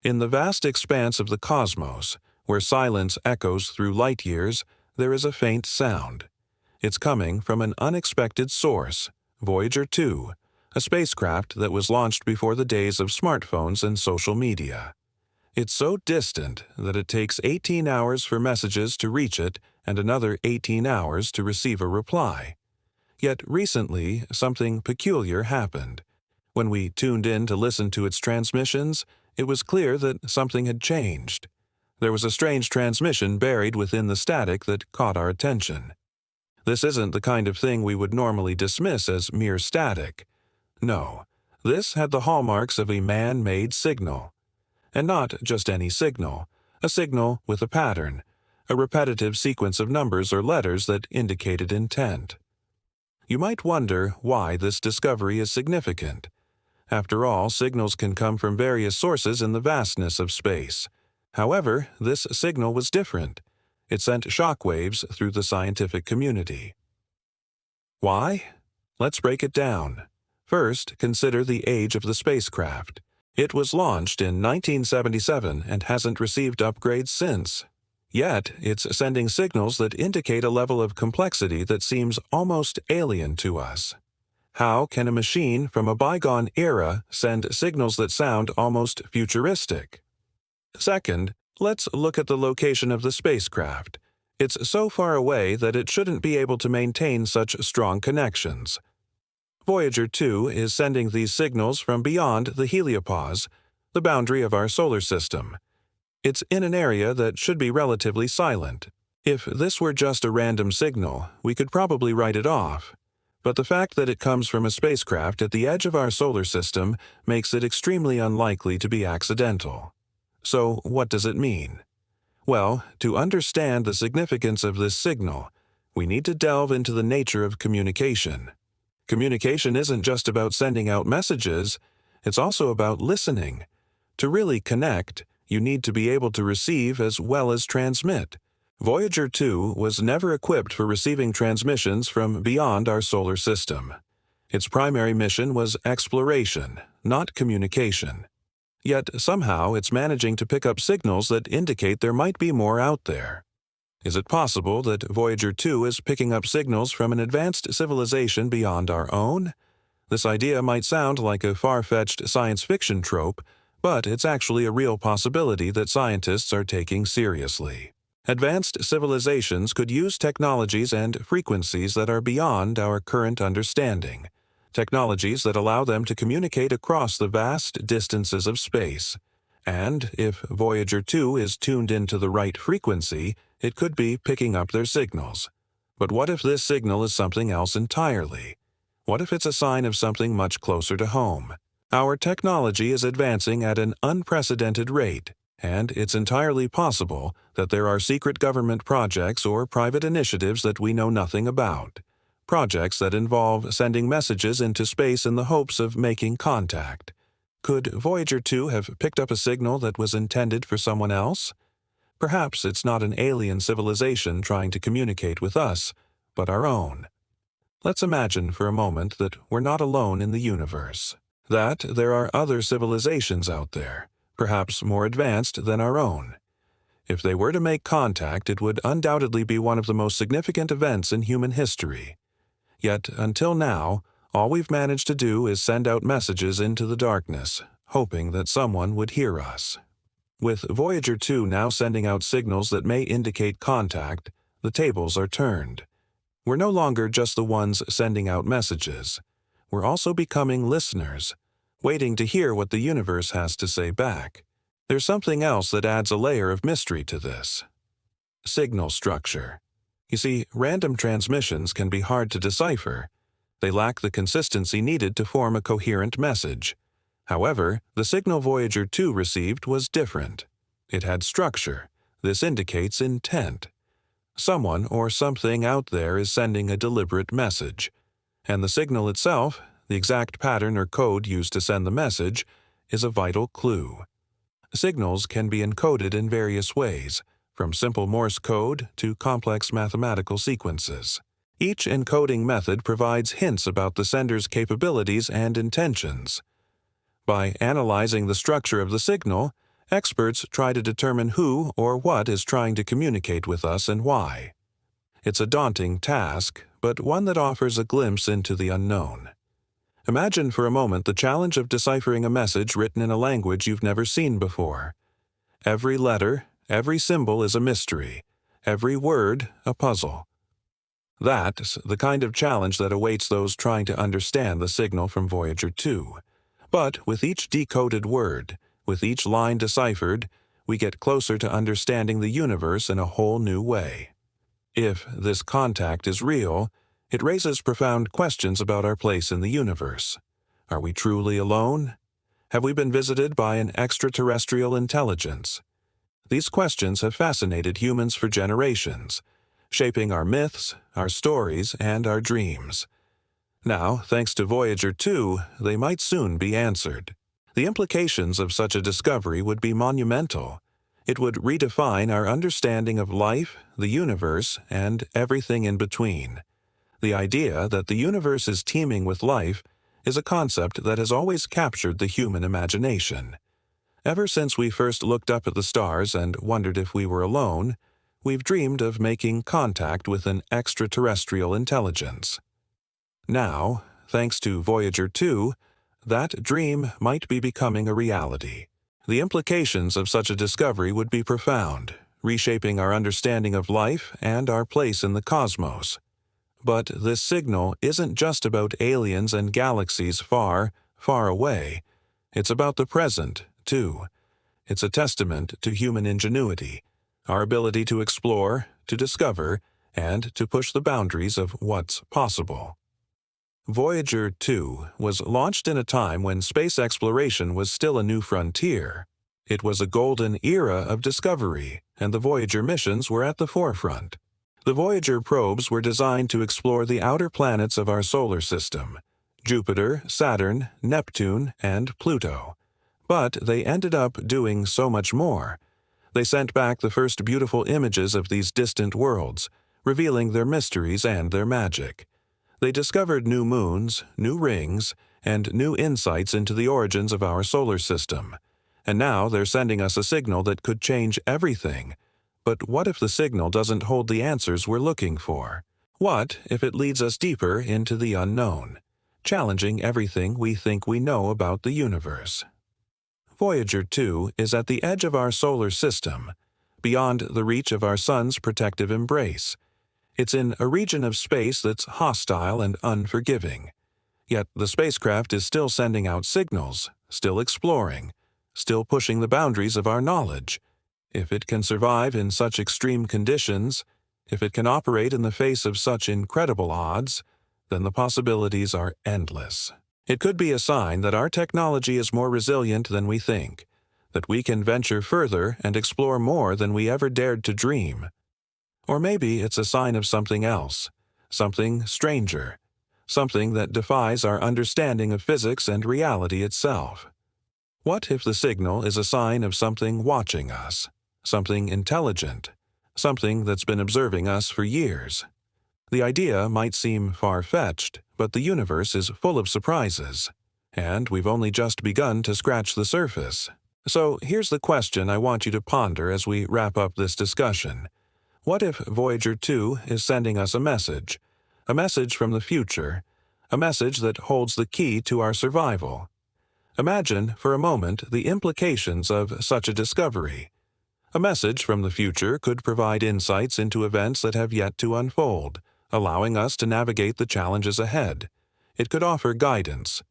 In the vast expanse of the cosmos, where silence echoes through light years, there is a faint sound. It's coming from an unexpected source, Voyager 2, a spacecraft that was launched before the days of smartphones and social media. It's so distant that it takes 18 hours for messages to reach it and another 18 hours to receive a reply. Yet recently, something peculiar happened. When we tuned in to listen to its transmissions, it was clear that something had changed. There was a strange transmission buried within the static that caught our attention. This isn't the kind of thing we would normally dismiss as mere static. No, this had the hallmarks of a man-made signal. And not just any signal, a signal with a pattern, a repetitive sequence of numbers or letters that indicated intent. You might wonder why this discovery is significant. After all, signals can come from various sources in the vastness of space. However, this signal was different. It sent shockwaves through the scientific community. Why? Let's break it down. First, consider the age of the spacecraft. It was launched in 1977 and hasn't received upgrades since. Yet, it's sending signals that indicate a level of complexity that seems almost alien to us. How can a machine from a bygone era send signals that sound almost futuristic? Second, let's look at the location of the spacecraft. It's so far away that it shouldn't be able to maintain such strong connections. Voyager 2 is sending these signals from beyond the heliopause, the boundary of our solar system. It's in an area that should be relatively silent. If this were just a random signal, we could probably write it off. But the fact that it comes from a spacecraft at the edge of our solar system makes it extremely unlikely to be accidental. So, what does it mean? Well, to understand the significance of this signal, we need to delve into the nature of communication. Communication isn't just about sending out messages, it's also about listening. To really connect, you need to be able to receive as well as transmit. Voyager 2 was never equipped for receiving transmissions from beyond our solar system. Its primary mission was exploration, not communication. Yet somehow it's managing to pick up signals that indicate there might be more out there. Is it possible that Voyager 2 is picking up signals from an advanced civilization beyond our own? This idea might sound like a far-fetched science fiction trope, but it's actually a real possibility that scientists are taking seriously. Advanced civilizations could use technologies and frequencies that are beyond our current understanding, technologies that allow them to communicate across the vast distances of space. And if Voyager 2 is tuned into the right frequency, it could be picking up their signals. But what if this signal is something else entirely? What if it's a sign of something much closer to home? Our technology is advancing at an unprecedented rate, and it's entirely possible that there are secret government projects or private initiatives that we know nothing about. Projects that involve sending messages into space in the hopes of making contact. Could Voyager 2 have picked up a signal that was intended for someone else? Perhaps it's not an alien civilization trying to communicate with us, but our own. Let's imagine for a moment that we're not alone in the universe, that there are other civilizations out there, perhaps more advanced than our own. If they were to make contact, it would undoubtedly be one of the most significant events in human history. Yet, until now, all we've managed to do is send out messages into the darkness, hoping that someone would hear us. With Voyager 2 now sending out signals that may indicate contact, the tables are turned. We're no longer just the ones sending out messages. We're also becoming listeners, waiting to hear what the universe has to say back. There's something else that adds a layer of mystery to this. Signal structure. You see, random transmissions can be hard to decipher. They lack the consistency needed to form a coherent message. However, the signal Voyager 2 received was different. It had structure. This indicates intent. Someone or something out there is sending a deliberate message. And the signal itself, the exact pattern or code used to send the message, is a vital clue. Signals can be encoded in various ways, from simple Morse code to complex mathematical sequences. Each encoding method provides hints about the sender's capabilities and intentions. By analyzing the structure of the signal, Experts try to determine who or what is trying to communicate with us and why. It's a daunting task, but one that offers a glimpse into the unknown. Imagine for a moment the challenge of deciphering a message written in a language you've never seen before. Every letter, every symbol is a mystery, every word a puzzle. That's the kind of challenge that awaits those trying to understand the signal from Voyager 2. But with each decoded word, with each line deciphered, we get closer to understanding the universe in a whole new way. If this contact is real, it raises profound questions about our place in the universe. Are we truly alone? Have we been visited by an extraterrestrial intelligence? These questions have fascinated humans for generations, shaping our myths, our stories, and our dreams. Now, thanks to Voyager 2, they might soon be answered. The implications of such a discovery would be monumental. It would redefine our understanding of life, the universe, and everything in between. The idea that the universe is teeming with life is a concept that has always captured the human imagination. Ever since we first looked up at the stars and wondered if we were alone, we've dreamed of making contact with an extraterrestrial intelligence. Now, thanks to Voyager 2, that dream might be becoming a reality. The implications of such a discovery would be profound, reshaping our understanding of life and our place in the cosmos. But this signal isn't just about aliens and galaxies far, far away. It's about the present, too. It's a testament to human ingenuity, our ability to explore, to discover, and to push the boundaries of what's possible. Voyager 2 was launched in a time when space exploration was still a new frontier. It was a golden era of discovery, and the Voyager missions were at the forefront. The Voyager probes were designed to explore the outer planets of our solar system: Jupiter, Saturn, Neptune, and Pluto. But they ended up doing so much more. They sent back the first beautiful images of these distant worlds, revealing their mysteries and their magic. They discovered new moons, new rings, and new insights into the origins of our solar system. And now they're sending us a signal that could change everything. But what if the signal doesn't hold the answers we're looking for? What if it leads us deeper into the unknown, challenging everything we think we know about the universe? Voyager 2 is at the edge of our solar system, beyond the reach of our sun's protective embrace. It's in a region of space that's hostile and unforgiving. Yet the spacecraft is still sending out signals, still exploring, still pushing the boundaries of our knowledge. If it can survive in such extreme conditions, if it can operate in the face of such incredible odds, then the possibilities are endless. It could be a sign that our technology is more resilient than we think, that we can venture further and explore more than we ever dared to dream. Or maybe it's a sign of something else, something stranger, something that defies our understanding of physics and reality itself. What if the signal is a sign of something watching us, something intelligent, something that's been observing us for years? The idea might seem far-fetched, but the universe is full of surprises, and we've only just begun to scratch the surface. So here's the question I want you to ponder as we wrap up this discussion. What if Voyager 2 is sending us a message from the future, a message that holds the key to our survival? Imagine, for a moment, the implications of such a discovery. A message from the future could provide insights into events that have yet to unfold, allowing us to navigate the challenges ahead. It could offer guidance,